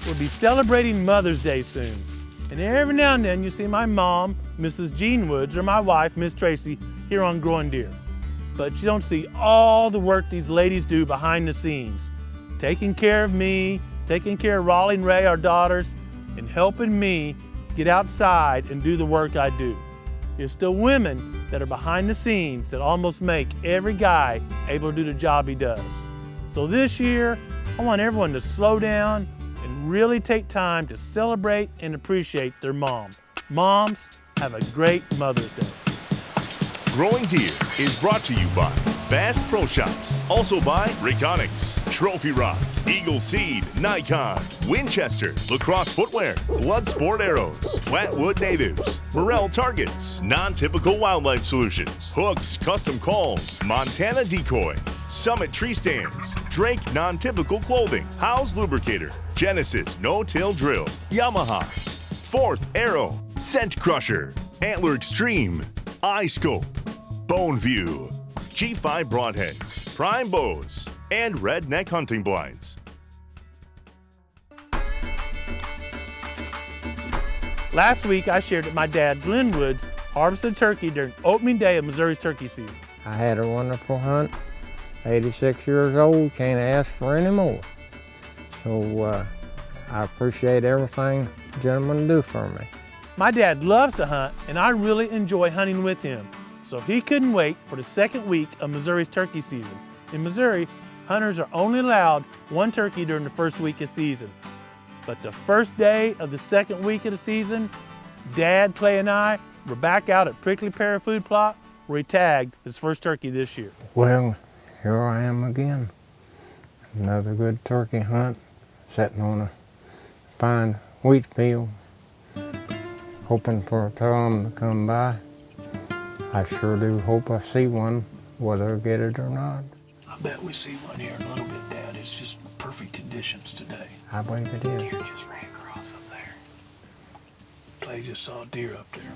We'll be celebrating Mother's Day soon. And every now and then you see my mom, Mrs. Jean Woods, or my wife, Miss Tracy, here on Growing Deer. But you don't see all the work these ladies do behind the scenes, taking care of me, taking care of Raleigh and Ray, our daughters, and helping me get outside and do the work I do. It's the women that are behind the scenes that almost make every guy able to do the job he does. So this year, I want everyone to slow down and really take time to celebrate and appreciate their mom. Moms, have a great Mother's Day. Growing Deer is brought to you by Bass Pro Shops, also by Reconics, Trophy Rock, Eagle Seed, Nikon, Winchester, Lacrosse Footwear, Bloodsport Arrows, Flatwood Natives, Morel Targets, Non-Typical Wildlife Solutions, Hooks Custom Calls, Montana Decoy, Summit Tree Stands, Drake Non-Typical Clothing, Howe's Lubricator, Genesis No-Till Drill, Yamaha, Fourth Arrow, Scent Crusher, Antler Extreme, iScope, Bone View, G5 Broadheads, Prime Bows, and Redneck Hunting Blinds. Last week I shared that my dad, Glenn Woods, harvested turkey during opening day of Missouri's turkey season. I had a wonderful hunt, 86 years old, can't ask for any more. So I appreciate everything gentlemen do for me. My dad loves to hunt, and I really enjoy hunting with him. So he couldn't wait for the second week of Missouri's turkey season. In Missouri, hunters are only allowed one turkey during the first week of season. But the first day of the second week of the season, Dad, Clay, and I were back out at Prickly Pear Food Plot where he tagged his first turkey this year. Well, here I am again. Another good turkey hunt, sitting on a fine wheat field, hoping for a Tom to come by. I sure do hope I see one, whether I get it or not. I bet we see one here in a little bit, Dad. It's just perfect conditions today. I believe it is. Deer just ran across up there. Clay just saw a deer up there.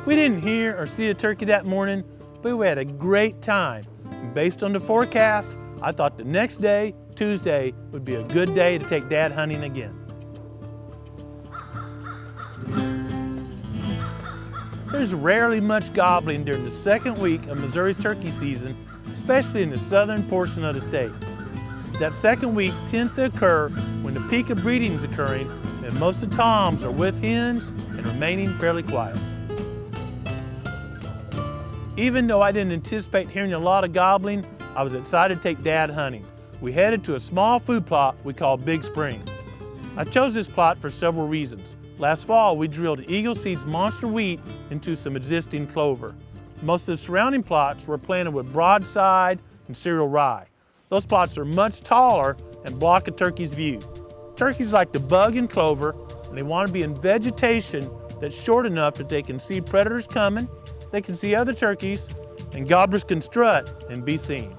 We didn't hear or see a turkey that morning, but we had a great time. And based on the forecast, I thought the next day, Tuesday, would be a good day to take Dad hunting again. There's rarely much gobbling during the second week of Missouri's turkey season, especially in the southern portion of the state. That second week tends to occur when the peak of breeding is occurring and most of the toms are with hens and remaining fairly quiet. Even though I didn't anticipate hearing a lot of gobbling, I was excited to take Dad hunting. We headed to a small food plot we call Big Spring. I chose this plot for several reasons. Last fall, we drilled Eagle Seed's monster wheat into some existing clover. Most of the surrounding plots were planted with broadside and cereal rye. Those plots are much taller and block a turkey's view. Turkeys like to bug in clover, and they want to be in vegetation that's short enough that they can see predators coming, they can see other turkeys, and gobblers can strut and be seen.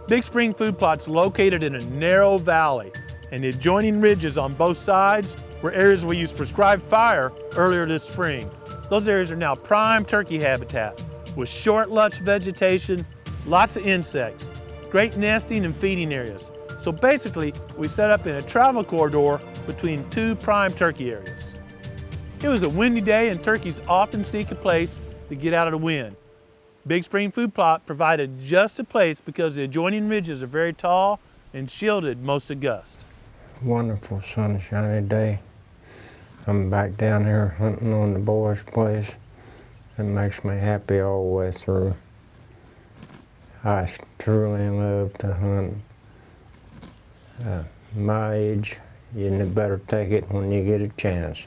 Big Spring food plot's located in a narrow valley, and the adjoining ridges on both sides were areas we used prescribed fire earlier this spring. Those areas are now prime turkey habitat with short, lush vegetation, lots of insects, great nesting and feeding areas. So basically, we set up in a travel corridor between two prime turkey areas. It was a windy day and turkeys often seek a place to get out of the wind. Big Spring food plot provided just a place because the adjoining ridges are very tall and shielded most of gust. Wonderful sunshiny day. I'm back down here hunting on the boys' place. It makes me happy all the way through. I truly love to hunt. My age, you better take it when you get a chance.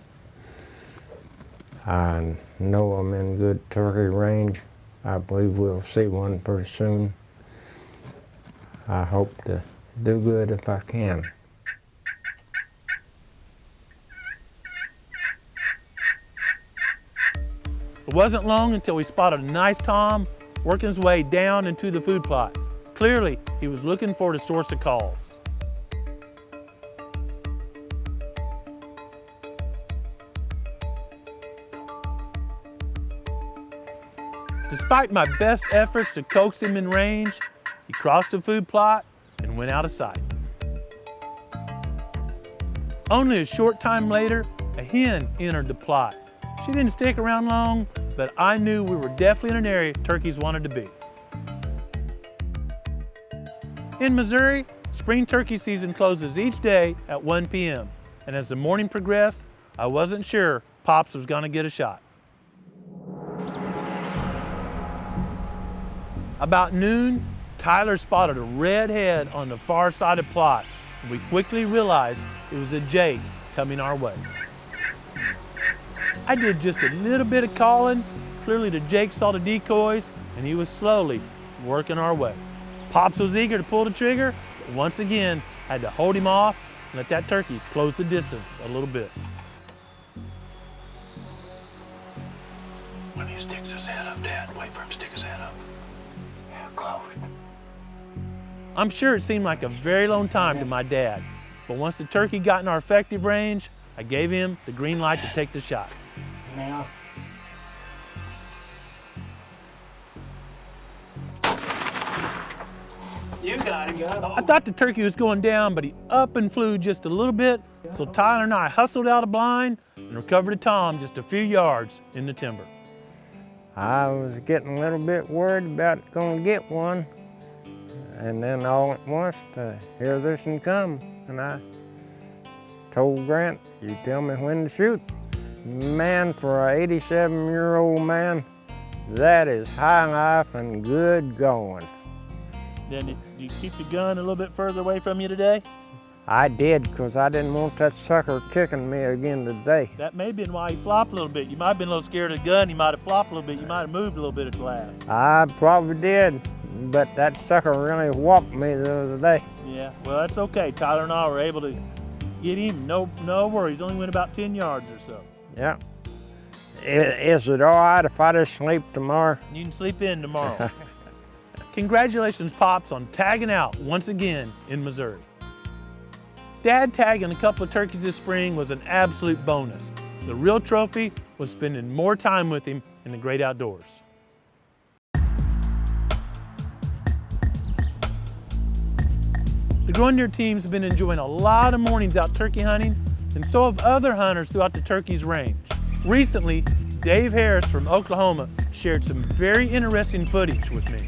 I know I'm in good turkey range. I believe we'll see one pretty soon. I hope to do good if I can. It wasn't long until we spotted a nice tom working his way down into the food plot. Clearly, he was looking for the source of calls. Despite my best efforts to coax him in range, he crossed the food plot and went out of sight. Only a short time later, a hen entered the plot. She didn't stick around long, but I knew we were definitely in an area turkeys wanted to be. In Missouri, spring turkey season closes each day at 1 p.m. And as the morning progressed, I wasn't sure Pops was gonna get a shot. About noon, Tyler spotted a red head on the far side of the plot, and we quickly realized it was a jake coming our way. I did just a little bit of calling. Clearly the jake saw the decoys, and he was slowly working our way. Pops was eager to pull the trigger, but once again, I had to hold him off and let that turkey close the distance a little bit. When he sticks his head up, Dad, wait for him to stick his head up. Yeah, close. I'm sure it seemed like a very long time to my dad, but once the turkey got in our effective range, I gave him the green light to take the shot. Now. You got him. I thought the turkey was going down, but he up and flew just a little bit, so Tyler and I hustled out a blind and recovered a tom just a few yards in the timber. I was getting a little bit worried about going to get one, and then all at once, here this one come, and I told Grant, "You tell me when to shoot." Man, for a 87-year-old man, that is high life and good going. Then did you keep the gun a little bit further away from you today? I did, because I didn't want that sucker kicking me again today. That may have been why he flopped a little bit. You might have been a little scared of the gun. He might have flopped a little bit. You might have moved a little bit at the last. I probably did, but that sucker really whopped me the other day. Yeah, well, that's okay. Tyler and I were able to get him. No worries. Only went about 10 yards or so. Yeah. Is it all right if I just sleep tomorrow? You can sleep in tomorrow. Congratulations, Pops, on tagging out once again in Missouri. Dad tagging a couple of turkeys this spring was an absolute bonus. The real trophy was spending more time with him in the great outdoors. The Growing Deer team's been enjoying a lot of mornings out turkey hunting, and so have other hunters throughout the turkey's range. Recently, Dave Harris from Oklahoma shared some very interesting footage with me.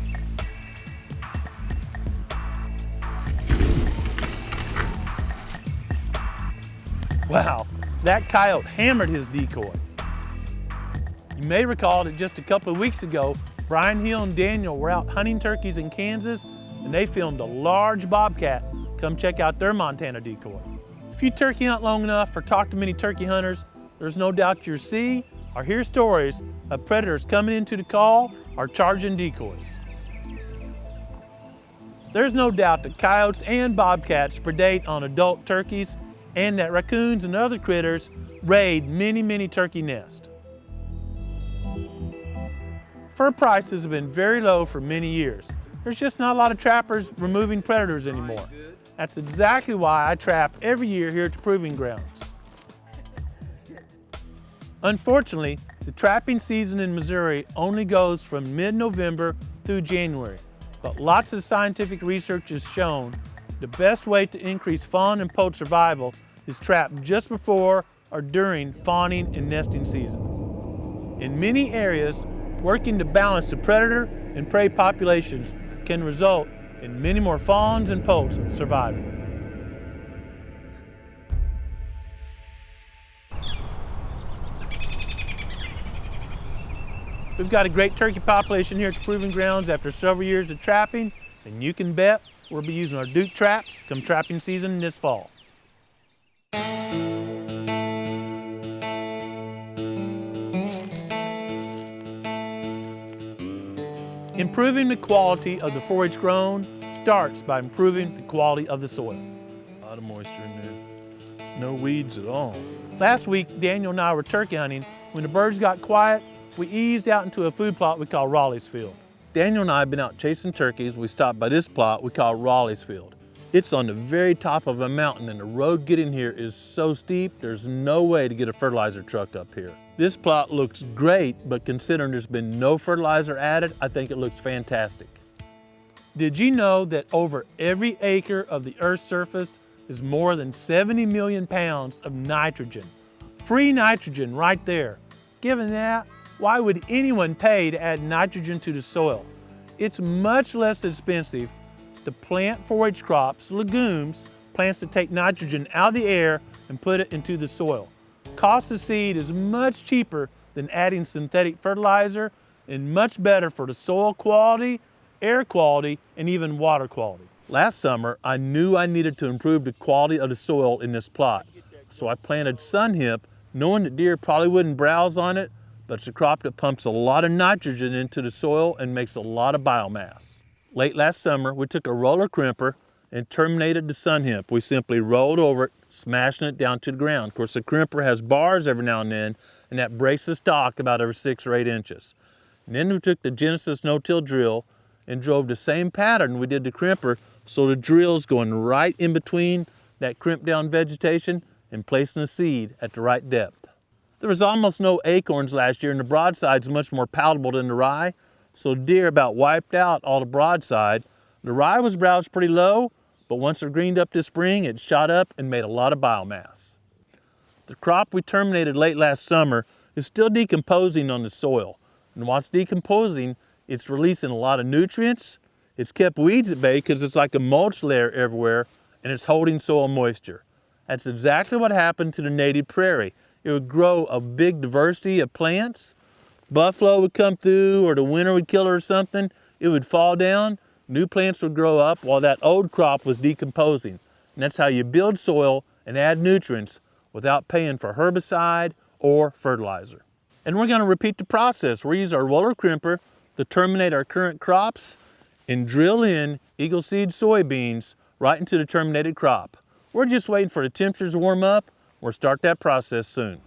Wow, that coyote hammered his decoy. You may recall that just a couple of weeks ago, Brian Hill and Daniel were out hunting turkeys in Kansas, and they filmed a large bobcat come check out their Montana decoy. If you turkey hunt long enough or talk to many turkey hunters, there's no doubt you'll see or hear stories of predators coming into the call or charging decoys. There's no doubt that coyotes and bobcats predate on adult turkeys, and that raccoons and other critters raid many turkey nests. Fur prices have been very low for many years. There's just not a lot of trappers removing predators anymore. That's exactly why I trap every year here at the Proving Grounds. Unfortunately, the trapping season in Missouri only goes from mid-November through January, but lots of scientific research has shown the best way to increase fawn and poult survival is trap just before or during fawning and nesting season. In many areas, working to balance the predator and prey populations can result in many more fawns and poults surviving. We've got a great turkey population here at the Proving Grounds after several years of trapping, and you can bet we'll be using our Duke traps come trapping season this fall. Improving the quality of the forage grown starts by improving the quality of the soil. A lot of moisture in there. No weeds at all. Last week, Daniel and I were turkey hunting. When the birds got quiet, we eased out into a food plot we call Raleigh's Field. Daniel and I have been out chasing turkeys. We stopped by this plot we call Raleigh's Field. It's on the very top of a mountain, and the road getting here is so steep, there's no way to get a fertilizer truck up here. This plot looks great, but considering there's been no fertilizer added, I think it looks fantastic. Did you know that over every acre of the Earth's surface is more than 70 million pounds of nitrogen? Free nitrogen right there. Given that, why would anyone pay to add nitrogen to the soil? It's much less expensive to plant forage crops, legumes, plants that take nitrogen out of the air and put it into the soil. Cost of seed is much cheaper than adding synthetic fertilizer and much better for the soil quality, air quality, and even water quality. Last summer, I knew I needed to improve the quality of the soil in this plot. So I planted sun hemp, knowing that deer probably wouldn't browse on it, but it's a crop that pumps a lot of nitrogen into the soil and makes a lot of biomass. Late last summer, we took a roller crimper and terminated the sun hemp. We simply rolled over it, smashing it down to the ground. Of course, the crimper has bars every now and then, and that breaks the stalk about every 6 or 8 inches. And then we took the Genesis no-till drill and drove the same pattern we did the crimper, so the drill's going right in between that crimped down vegetation and placing the seed at the right depth. There was almost no acorns last year, and the broadside's much more palatable than the rye, so deer about wiped out all the broadside. The rye was browsed pretty low, but once it greened up this spring, it shot up and made a lot of biomass. The crop we terminated late last summer is still decomposing on the soil, and while it's decomposing, it's releasing a lot of nutrients. It's kept weeds at bay because it's like a mulch layer everywhere, and it's holding soil moisture. That's exactly what happened to the native prairie. It would grow a big diversity of plants. Buffalo would come through, or the winter would kill it or something. It would fall down. New plants would grow up while that old crop was decomposing. And that's how you build soil and add nutrients without paying for herbicide or fertilizer. And we're going to repeat the process. We'll use our roller crimper to terminate our current crops and drill in Eagle Seed soybeans right into the terminated crop. We're just waiting for the temperatures to warm up. We'll start that process soon.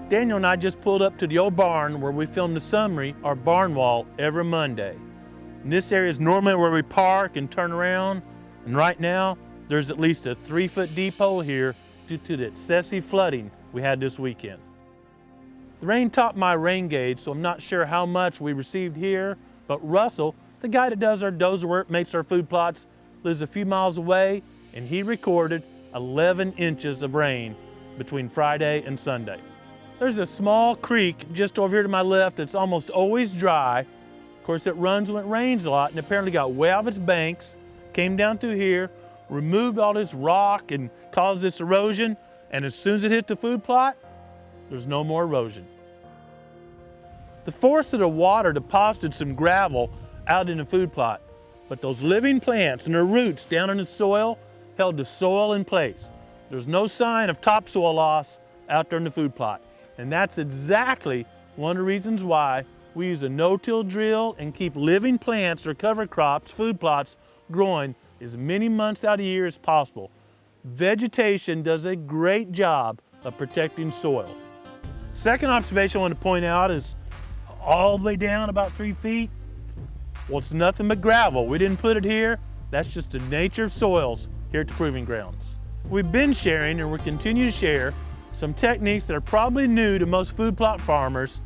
Daniel and I just pulled up to the old barn where we film the summary, our barn wall, every Monday. And this area is normally where we park and turn around, and right now there's at least a 3-foot deep hole here due to the excessive flooding we had this weekend. The rain topped my rain gauge, so I'm not sure how much we received here, but Russell, the guy that does our dozer work, makes our food plots, lives a few miles away, and he recorded 11 inches of rain between Friday and Sunday. There's a small creek just over here to my left that's almost always dry. Of course, it runs when it rains a lot, and apparently got way off its banks, came down through here, removed all this rock and caused this erosion, and as soon as it hit the food plot, there's no more erosion. The force of the water deposited some gravel out in the food plot, but those living plants and their roots down in the soil held the soil in place. There's no sign of topsoil loss out there in the food plot. And that's exactly one of the reasons why we use a no-till drill and keep living plants or cover crops, food plots, growing as many months out of the year as possible. Vegetation does a great job of protecting soil. Second observation I want to point out is all the way down about 3 feet. Well, it's nothing but gravel. We didn't put it here. That's just the nature of soils here at the Proving Grounds. We've been sharing and we'll continue to share some techniques that are probably new to most food plot farmers: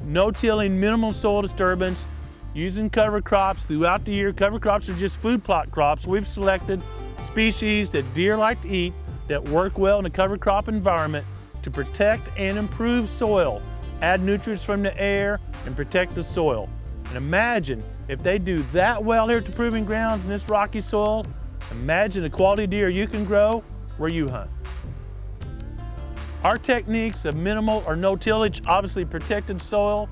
no-tilling, minimal soil disturbance, using cover crops throughout the year. Cover crops are just food plot crops. We've selected species that deer like to eat that work well in a cover crop environment to protect and improve soil, add nutrients from the air, and protect the soil. And imagine if they do that well here at the Proving Grounds in this rocky soil, imagine the quality deer you can grow where you hunt. Our techniques of minimal or no tillage obviously protected soil,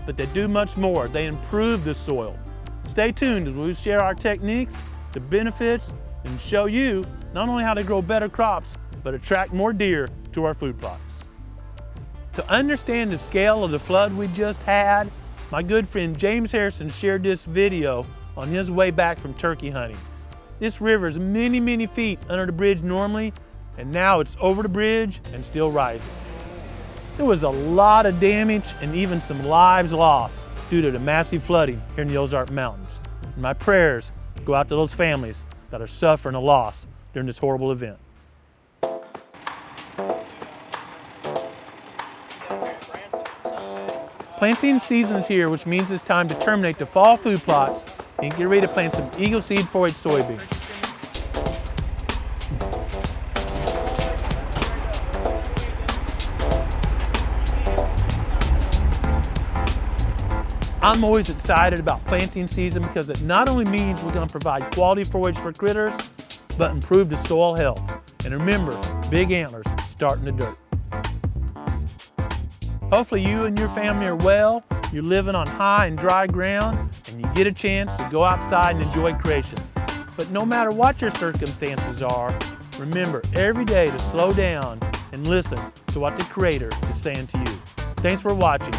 but they do much more. They improve the soil. Stay tuned as we share our techniques, the benefits, and show you not only how to grow better crops, but attract more deer to our food plots. To understand the scale of the flood we just had, My good friend James Harrison shared this video on his way back from turkey hunting. This river is many, many feet under the bridge normally, and now it's over the bridge and still rising. There was a lot of damage and even some lives lost due to the massive flooding here in the Ozark Mountains. And my prayers go out to those families that are suffering a loss during this horrible event. Planting season is here, which means it's time to terminate the fall food plots and get ready to plant some Eagle Seed 4-H soybeans. I'm always excited about planting season because it not only means we're going to provide quality forage for critters, but improve the soil health. And remember, big antlers start in the dirt. Hopefully you and your family are well, you're living on high and dry ground, and you get a chance to go outside and enjoy creation. But no matter what your circumstances are, remember every day to slow down and listen to what the Creator is saying to you. Thanks for watching.